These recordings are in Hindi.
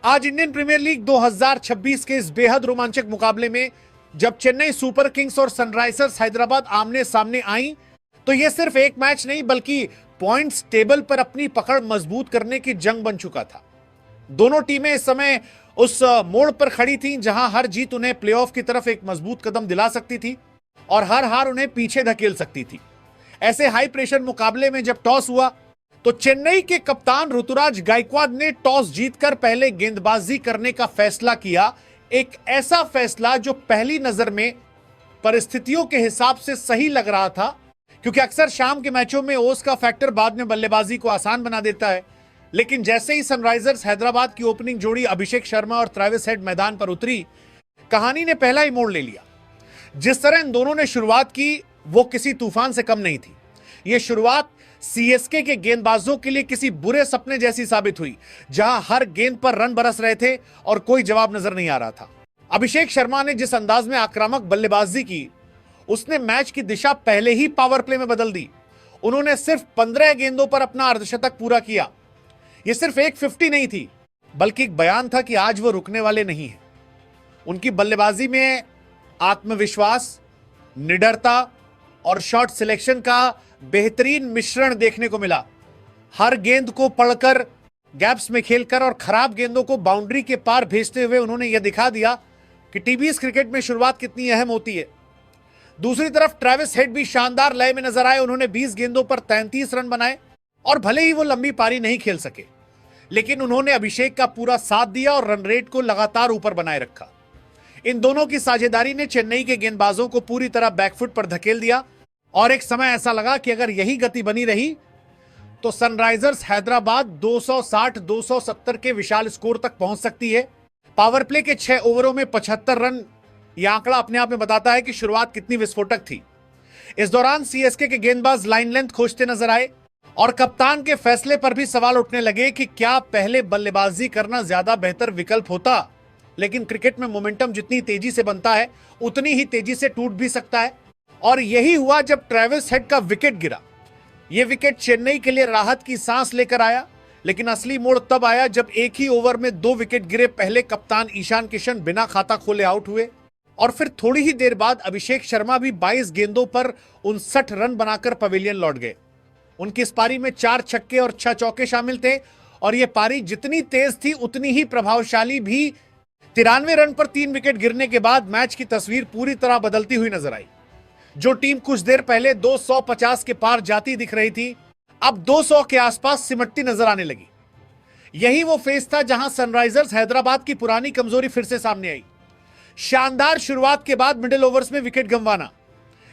आज इंडियन प्रीमियर लीग 2026 के इस बेहद रोमांचक मुकाबले में जब चेन्नई सुपर किंग्स और सनराइजर्स हैदराबाद आमने सामने आई, तो यह सिर्फ एक मैच नहीं बल्कि पॉइंट्स टेबल पर अपनी पकड़ मजबूत करने की जंग बन चुका था। दोनों टीमें इस समय उस मोड़ पर खड़ी थीं जहां हर जीत उन्हें प्लेऑफ की तरफ एक मजबूत कदम दिला सकती थी और हर हार उन्हें पीछे धकेल सकती थी। ऐसे हाई प्रेशर मुकाबले में जब टॉस हुआ तो चेन्नई के कप्तान ऋतुराज गायकवाड ने टॉस जीतकर पहले गेंदबाजी करने का फैसला किया। एक ऐसा फैसला जो पहली नजर में परिस्थितियों के हिसाब से सही लग रहा था, क्योंकि अक्सर शाम के मैचों में ओस का फैक्टर बाद में बल्लेबाजी को आसान बना देता है। लेकिन जैसे ही सनराइजर्स हैदराबाद की ओपनिंग जोड़ी अभिषेक शर्मा और ट्रेविस हेड मैदान पर उतरी, कहानी ने पहला ही मोड़ ले लिया। जिस तरह इन दोनों ने शुरुआत की वो किसी तूफान से कम नहीं थी। यह शुरुआत सीएसके के गेंदबाजों के लिए किसी बुरे सपने जैसी साबित हुई, जहां हर गेंद पर रन बरस रहे थे और कोई जवाब नजर नहीं आ रहा था। अभिषेक शर्मा ने जिस अंदाज में आक्रामक बल्लेबाजी की, उसने मैच की दिशा पहले ही पावर प्ले में बदल दी। उन्होंने सिर्फ 15 गेंदों पर अपना अर्धशतक पूरा किया। यह सिर्फ एक 50 नहीं थी, बल्कि एक बयान था कि आज वो रुकने वाले नहीं हैं। उनकी बल्लेबाजी में आत्मविश्वास, निडरता और शॉट सिलेक्शन का बेहतरीन मिश्रण देखने को मिला। हर गेंद को पढ़कर, गैप्स में खेलकर और खराब गेंदों को बाउंड्री के पार भेजते हुए उन्होंने यह दिखा दिया कि टीबीएस क्रिकेट में शुरुआत कितनी अहम होती है। दूसरी तरफ ट्रेविस हेड भी शानदार लय में नजर आए। उन्होंने 20 गेंदों पर 33 रन बनाए और भले ही वो लंबी पारी नहीं खेल सके, लेकिन उन्होंने अभिषेक का पूरा साथ दिया और रन रेट को लगातार ऊपर बनाए रखा। इन दोनों की साझेदारी ने चेन्नई के गेंदबाजों को पूरी तरह बैकफुट पर धकेल दिया और एक समय ऐसा लगा कि अगर यही गति बनी रही तो सनराइजर्स हैदराबाद 260-270 के विशाल स्कोर तक पहुंच सकती है। पावर प्ले के 6 ओवरों में 75 रन, यह आंकड़ा अपने आप में बताता है कि शुरुआत कितनी विस्फोटक थी। इस दौरान सीएसके के गेंदबाज लाइन लेंथ खोजते नजर आए और कप्तान के फैसले पर भी सवाल उठने लगे कि क्या पहले बल्लेबाजी करना ज्यादा बेहतर विकल्प होता। लेकिन क्रिकेट में मोमेंटम जितनी तेजी से बनता है उतनी ही तेजी से टूट भी सकता है, और यही हुआ जब ट्रेविस हेड का विकेट गिरा। यह विकेट चेन्नई के लिए राहत की सांस लेकर आया, लेकिन असली मोड़ तब आया जब एक ही ओवर में 2 विकेट गिरे। पहले कप्तान ईशान किशन बिना खाता खोले आउट हुए और फिर थोड़ी ही देर बाद अभिषेक शर्मा भी 22 गेंदों पर 59 रन बनाकर पवेलियन लौट गए। उनकी इस पारी में 4 छक्के और 6 चौके शामिल थे और यह पारी जितनी तेज थी उतनी ही प्रभावशाली भी। 93 रन पर 3 विकेट गिरने के बाद मैच की तस्वीर पूरी तरह बदलती हुई नजर आई। जो टीम कुछ देर पहले 250 के पार जाती दिख रही थी, अब 200 के आसपास सिमटती नजर आने लगी। यही वो फेज था जहां सनराइजर्स हैदराबाद की पुरानी कमजोरी फिर से सामने आई। शानदार शुरुआत के बाद मिडिल ओवर्स में विकेट गंवाना,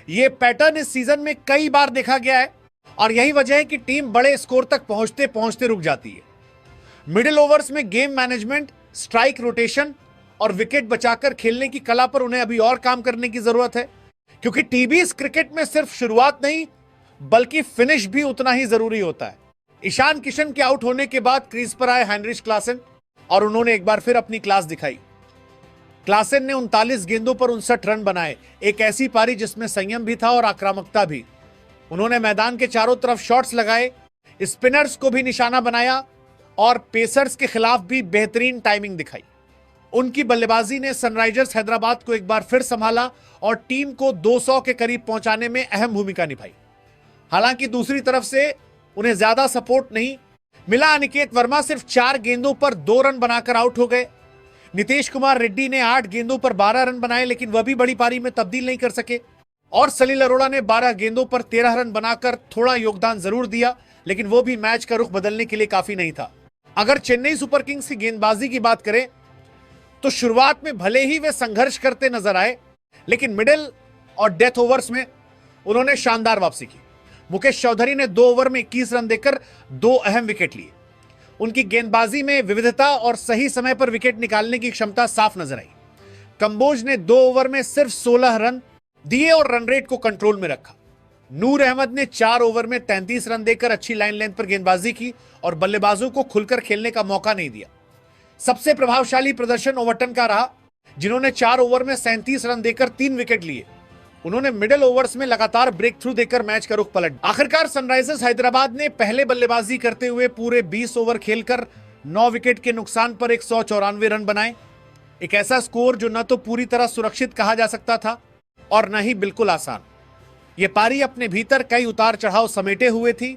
यह पैटर्न इस सीजन में कई बार देखा गया है और यही वजह है कि टीम बड़े स्कोर तक पहुंचते पहुंचते रुक जाती है। मिडिल ओवर्स में गेम मैनेजमेंट, स्ट्राइक रोटेशन और विकेट बचाकर खेलने की कला पर उन्हें अभी और काम करने की जरूरत है, क्योंकि टीबीएस क्रिकेट में सिर्फ शुरुआत नहीं बल्कि फिनिश भी उतना ही जरूरी होता है। ईशान किशन के आउट होने के बाद क्रीज पर आए हेनरिच क्लासेन और उन्होंने एक बार फिर अपनी क्लास दिखाई। क्लासेन ने 39 गेंदों पर 59 रन बनाए। एक ऐसी पारी जिसमें संयम भी था और आक्रामकता भी। उन्होंने मैदान के चारों तरफ शॉट्स लगाए, स्पिनर्स को भी निशाना बनाया और पेसर्स के खिलाफ भी बेहतरीन टाइमिंग दिखाई। उनकी बल्लेबाजी ने सनराइजर्स हैदराबाद को एक बार फिर संभाला और टीम को 200 के करीब पहुंचाने में अहम भूमिका निभाई। हालांकि दूसरी तरफ से उन्हें ज्यादा सपोर्ट नहीं मिला। अनिकेत वर्मा सिर्फ 4 गेंदों पर 2 रन बनाकर आउट हो गए। नीतीश कुमार रेड्डी ने 8 गेंदों पर 12 रन बनाए, लेकिन वह भी बड़ी पारी में तब्दील नहीं कर सके। और सलील अरोड़ा ने 12 गेंदों पर 13 रन बनाकर थोड़ा योगदान जरूर दिया, लेकिन वो भी मैच का रुख बदलने के लिए काफी नहीं था। अगर चेन्नई सुपर किंग्स की गेंदबाजी की बात करें तो शुरुआत में भले ही वे संघर्ष करते नजर आए, लेकिन मिडिल और डेथ ओवर्स में उन्होंने शानदार वापसी की। मुकेश चौधरी ने 2 ओवर में 21 रन देकर 2 अहम विकेट लिए। उनकी गेंदबाजी में विविधता और सही समय पर विकेट निकालने की क्षमता साफ नजर आई। कंबोज ने 2 ओवर में सिर्फ 16 रन दिए और रन रेट को कंट्रोल में रखा। नूर अहमद ने 4 ओवर में 33 रन देकर अच्छी लाइन लेंथ पर गेंदबाजी की और बल्लेबाजों को खुलकर खेलने का मौका नहीं दिया। सबसे प्रभावशाली प्रदर्शन ओवर्टन का रहा, जिन्होंने 4 ओवर में 37 रन देकर 3 विकेट लिए। उन्होंने मिडिल ओवर्स में लगातार ब्रेक थ्रू देकर मैच का रुख पलट। आखिरकार सनराइजर्स हैदराबाद ने पहले बल्लेबाजी करते हुए पूरे 20 ओवर खेलकर 9 विकेट के नुकसान पर 194 रन बनाए। एक ऐसा स्कोर जो न तो पूरी तरह सुरक्षित कहा जा सकता था और न ही बिल्कुल आसान। यह पारी अपने भीतर कई उतार चढ़ाव समेटे हुए थी।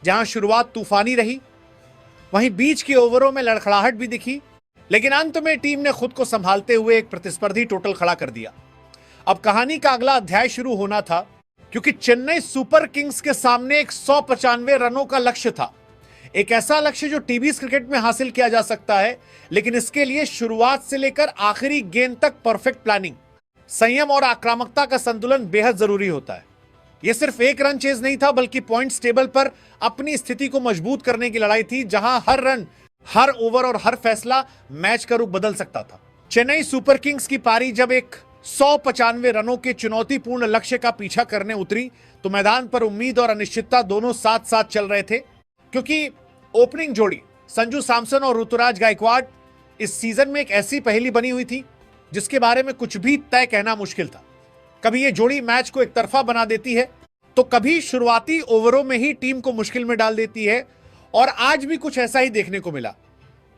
जहां शुरुआत तूफानी रही, वहीं बीच के ओवरों में लड़खड़ाहट भी दिखी, लेकिन अंत में टीम ने खुद को संभालते हुए एक प्रतिस्पर्धी टोटल खड़ा कर दिया। अब कहानी का अगला अध्याय शुरू होना था, क्योंकि चेन्नई सुपर किंग्स के सामने एक 195 रनों का लक्ष्य था। एक ऐसा लक्ष्य जो टीवी क्रिकेट में हासिल किया जा सकता है, लेकिन इसके लिए शुरुआत से लेकर आखिरी गेंद तक परफेक्ट प्लानिंग, संयम और आक्रामकता का संतुलन बेहद जरूरी होता है। यह सिर्फ एक रन चेज नहीं था, बल्कि पॉइंट्स टेबल पर अपनी स्थिति को मजबूत करने की लड़ाई थी, जहां हर रन, हर ओवर और हर फैसला मैच का रूप बदल सकता था। चेन्नई सुपर किंग्स की पारी जब एक 195 रनों के चुनौतीपूर्ण लक्ष्य का पीछा करने उतरी, तो मैदान पर उम्मीद और अनिश्चितता दोनों साथ साथ चल रहे थे, क्योंकि ओपनिंग जोड़ी संजू सैमसन और ऋतुराज गायकवाड़ इस सीजन में एक ऐसी पहेली बनी हुई थी जिसके बारे में कुछ भी तय कहना मुश्किल था। कभी यह जोड़ी मैच को एक तरफा बना देती है, तो कभी शुरुआती ओवरों में ही टीम को मुश्किल में डाल देती है, और आज भी कुछ ऐसा ही देखने को मिला।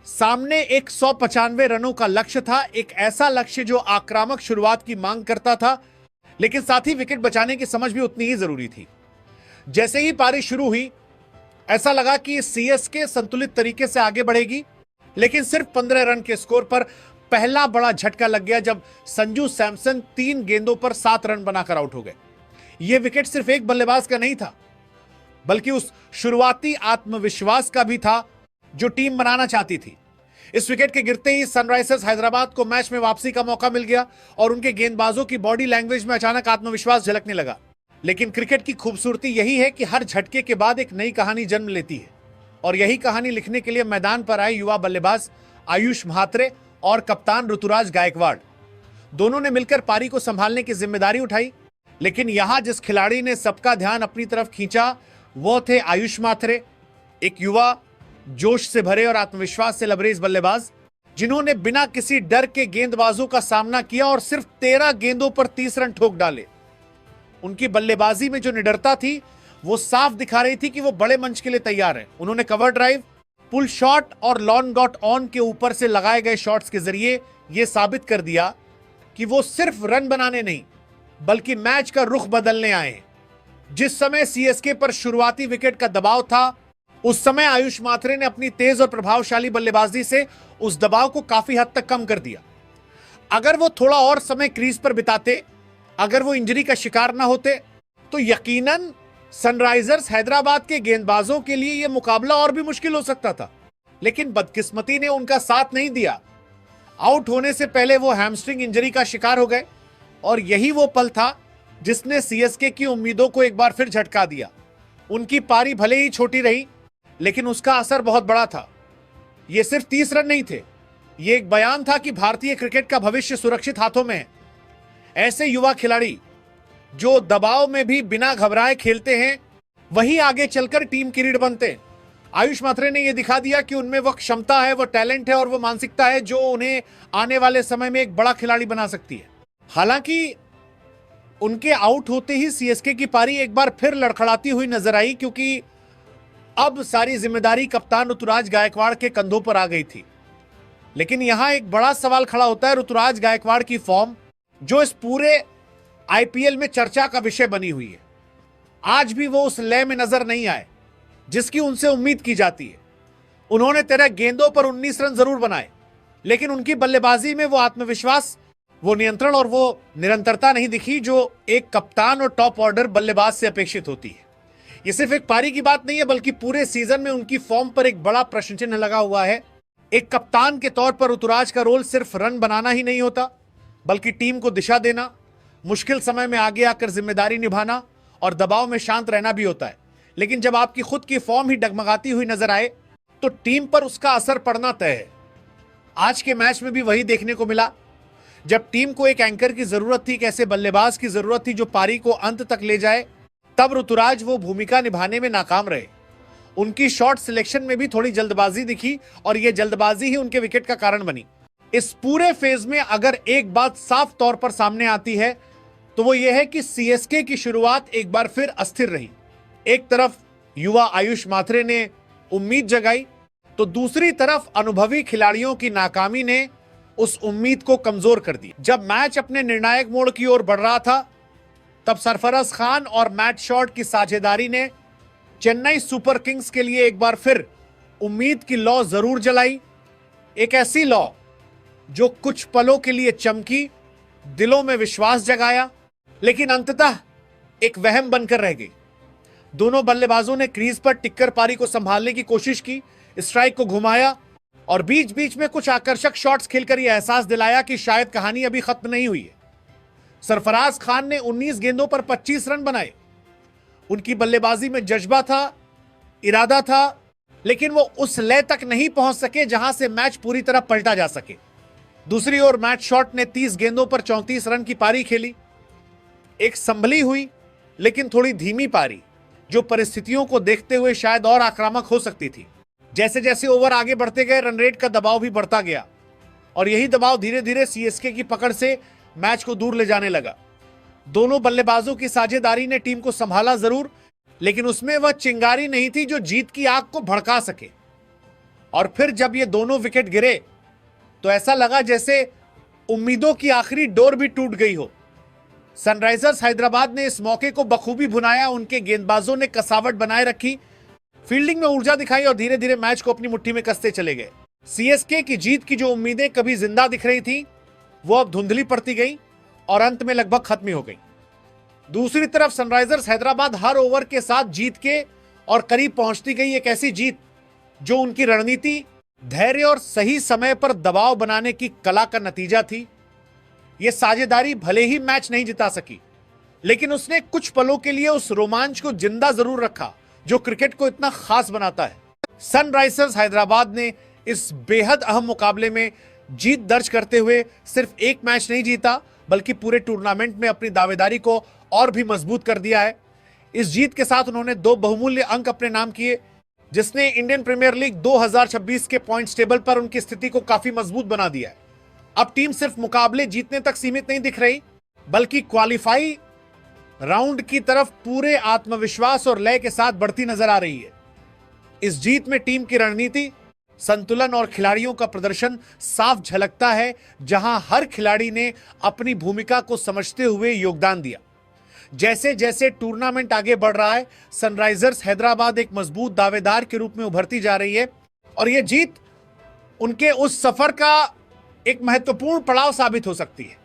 सामने एक 195 रनों का लक्ष्य था, एक ऐसा लक्ष्य जो आक्रामक शुरुआत की मांग करता था, लेकिन साथ ही विकेट बचाने की समझ भी उतनी ही जरूरी थी। जैसे ही पारी शुरू हुई, ऐसा लगा कि सीएसके संतुलित तरीके से आगे बढ़ेगी, लेकिन सिर्फ 15 रन के स्कोर पर पहला बड़ा झटका लग गया जब संजू सैमसन 3 गेंदों पर 7 रन बनाकर आउट हो गए। यह विकेट सिर्फ एक बल्लेबाज का नहीं था, बल्कि उस शुरुआती आत्मविश्वास का भी था जो टीम बनाना चाहती थी। इस विकेट के गिरते ही सनराइजर्स हैदराबाद को मैच में वापसी का मौका मिल गया और उनके गेंदबाजों की बॉडी लैंग्वेज में अचानक आत्मविश्वास झलकने लगा। लेकिन क्रिकेट की खूबसूरती यही है कि हर झटके के बाद एक नई कहानी जन्म लेती है, और यही कहानी लिखने के लिए मैदान पर आए युवा बल्लेबाज आयुष म्हात्रे और कप्तान ऋतुराज गायकवाड़। दोनों ने मिलकर पारी को संभालने की जिम्मेदारी उठाई, लेकिन यहां जिस खिलाड़ी ने सबका ध्यान अपनी तरफ खींचा वो थे आयुष म्हात्रे, एक युवा जोश से भरे और आत्मविश्वास से लबरेज बल्लेबाज, जिन्होंने बिना किसी डर के गेंदबाजों का सामना किया और सिर्फ 13 गेंदों पर 30 रन ठोक डाले। उनकी बल्लेबाजी में जो निडरता थी वो साफ दिखा रही थी कि वो बड़े मंच के लिए तैयार है। उन्होंने कवर ड्राइव, पुल शॉट और लॉन गॉट ऑन के ऊपर से लगाए गए शॉट्स के जरिए यह साबित कर दिया कि वो सिर्फ रन बनाने नहीं, बल्कि मैच का रुख बदलने आए हैं। जिस समय सीएसके पर शुरुआती विकेट का दबाव था, उस समय आयुष म्हात्रे ने अपनी तेज और प्रभावशाली बल्लेबाजी से उस दबाव को काफी हद तक कम कर दिया। अगर वो थोड़ा और समय क्रीज पर बिताते, अगर वो इंजरी का शिकार ना होते, तो यकीनन सनराइजर्स हैदराबाद के गेंदबाजों के लिए यह मुकाबला और भी मुश्किल हो सकता था। लेकिन बदकिस्मती ने उनका साथ नहीं दिया। आउट होने से पहले वो हैमस्ट्रिंग इंजरी का शिकार हो गए, और यही वो पल था जिसने सीएसके की उम्मीदों को एक बार फिर झटका दिया। उनकी पारी भले ही छोटी रही, लेकिन उसका असर बहुत बड़ा था। ये सिर्फ 30 रन नहीं थे, ये एक बयान था कि भारतीय क्रिकेट का भविष्य सुरक्षित हाथों में है। ऐसे युवा खिलाड़ी जो दबाव में भी बिना घबराए खेलते हैं, वही आगे चलकर टीम की रीढ़ बनते हैं। आयुष म्हात्रे ने यह दिखा दिया कि उनमें वह क्षमता है, वह टैलेंट है और वह मानसिकता है जो उन्हें आने वाले समय में एक बड़ा खिलाड़ी बना सकती है। हालांकि उनके आउट होते ही सीएसके की पारी एक बार फिर लड़खड़ाती हुई नजर आई, क्योंकि अब सारी जिम्मेदारी कप्तान ऋतुराज गायकवाड़ के कंधों पर आ गई थी। लेकिन यहां एक बड़ा सवाल खड़ा होता है ऋतुराज गायकवाड़ की फॉर्म, जो इस पूरे आईपीएल में चर्चा का विषय बनी हुई है। आज भी वो उस लय में नजर नहीं आए जिसकी उनसे उम्मीद की जाती है। उन्होंने 13 गेंदों पर 19 रन जरूर बनाए, लेकिन उनकी बल्लेबाजी में वो आत्मविश्वास, वो नियंत्रण और वो निरंतरता नहीं दिखी जो एक कप्तान और टॉप ऑर्डर बल्लेबाज से अपेक्षित होती है। ये सिर्फ एक पारी की बात नहीं है, बल्कि पूरे सीजन में उनकी फॉर्म पर एक बड़ा प्रश्न चिन्ह लगा हुआ है। एक कप्तान के तौर पर ऋतुराज का रोल सिर्फ रन बनाना ही नहीं होता, बल्कि टीम को दिशा देना, मुश्किल समय में आगे आकर जिम्मेदारी निभाना और दबाव में शांत रहना भी होता है। लेकिन जब आपकी खुद की फॉर्म ही डगमगाती हुई नजर आए, तो टीम पर उसका असर पड़ना तय है। आज के मैच में भी वही देखने को मिला। जब टीम को एक एंकर की जरूरत थी, एक ऐसे बल्लेबाज की जरूरत थी जो पारी को अंत तक ले जाए, तब ऋतुराज वो भूमिका निभाने में नाकाम रहे। उनकी शॉट सिलेक्शन में भी थोड़ी जल्दबाजी दिखी, और यह जल्दबाजी ही उनके विकेट का कारण बनी। इस पूरे फेज में अगर एक बात साफ तौर पर सामने आती है, तो वो ये है कि सीएसके की शुरुआत एक बार फिर अस्थिर रही। एक तरफ युवा आयुष म्हात्रे ने उम्मीद जगाई, तो दूसरी तरफ अनुभवी खिलाड़ियों की नाकामी ने उस उम्मीद को कमजोर कर दी। जब मैच अपने निर्णायक मोड़ की ओर बढ़ रहा था, तब सरफराज खान और मैट शॉट की साझेदारी ने चेन्नई सुपर किंग्स के लिए एक बार फिर उम्मीद की लौ जरूर जलाई। एक ऐसी लौ जो कुछ पलों के लिए चमकी, दिलों में विश्वास जगाया, लेकिन अंततः एक वहम बनकर रह गई। दोनों बल्लेबाजों ने क्रीज पर टिककर पारी को संभालने की कोशिश की, स्ट्राइक को घुमाया और बीच बीच में कुछ आकर्षक शॉट्स खेलकर यह एहसास दिलाया कि शायद कहानी अभी खत्म नहीं हुई है। सरफराज खान ने 19 गेंदों पर 25 रन बनाए। उनकी बल्लेबाजी में जज्बा था, इरादा था, लेकिन वो उस लय तक नहीं पहुंच सके जहां से मैच पूरी तरह पलटा जा सके। दूसरी ओर मैट शॉट ने 30 गेंदों पर 34 रन की पारी खेली। एक संभली हुई लेकिन थोड़ी धीमी पारी, जो परिस्थितियों को देखते हुए शायद और आक्रामक हो सकती थी। जैसे जैसे ओवर आगे बढ़ते गए, रन रेट का दबाव भी बढ़ता गया और यही दबाव धीरे धीरे सीएसके की पकड़ से मैच को दूर ले जाने लगा। दोनों बल्लेबाजों की साझेदारी ने टीम को संभाला जरूर, लेकिन उसमें वह चिंगारी नहीं थी जो जीत की आग को भड़का सके। और फिर जब ये दोनों विकेट गिरे तो ऐसा लगा जैसे उम्मीदों की आखिरी डोर भी टूट गई हो। सनराइजर्स हैदराबाद ने इस मौके को बखूबी भुनाया। उनके गेंदबाजों ने कसावट बनाए रखी, फील्डिंग में ऊर्जा दिखाई और धीरे धीरे मैच को अपनी मुट्ठी में कसते चले गए। सीएसके की जीत की जो उम्मीदें कभी जिंदा दिख रही थी, वो अब धुंधली पड़ती गई और अंत में लगभग खत्म ही हो गई। दूसरी तरफ सनराइजर्स हैदराबाद हर ओवर के साथ जीत के और करीब पहुंचती गई। एक ऐसी जीत जो उनकी रणनीति, धैर्य और सही समय पर दबाव बनाने की कला का नतीजा थी। यह साझेदारी भले ही मैच नहीं जिता सकी, लेकिन उसने कुछ पलों के लिए उस रोमांच को जिंदा जरूर रखा जो क्रिकेट को इतना खास बनाता है। सनराइजर्स हैदराबाद ने इस बेहद अहम मुकाबले में जीत दर्ज करते हुए सिर्फ एक मैच नहीं जीता, बल्कि पूरे टूर्नामेंट में अपनी दावेदारी को और भी मजबूत कर दिया है। इस जीत के साथ उन्होंने 2 बहुमूल्य अंक अपने नाम किए, जिसने इंडियन प्रीमियर लीग 2026 के पॉइंट्स टेबल पर उनकी स्थिति को काफी मजबूत बना दिया है। अब टीम सिर्फ मुकाबले जीतने तक सीमित नहीं दिख रही, बल्कि क्वालिफाई राउंड की तरफ पूरे आत्मविश्वास और लय के साथ बढ़ती नजर आ रही है। इस जीत में टीम की रणनीति, संतुलन और खिलाड़ियों का प्रदर्शन साफ झलकता है, जहां हर खिलाड़ी ने अपनी भूमिका को समझते हुए योगदान दिया। जैसे जैसे टूर्नामेंट आगे बढ़ रहा है, सनराइजर्स हैदराबाद एक मजबूत दावेदार के रूप में उभरती जा रही है और यह जीत उनके उस सफर का एक महत्वपूर्ण पड़ाव साबित हो सकती है।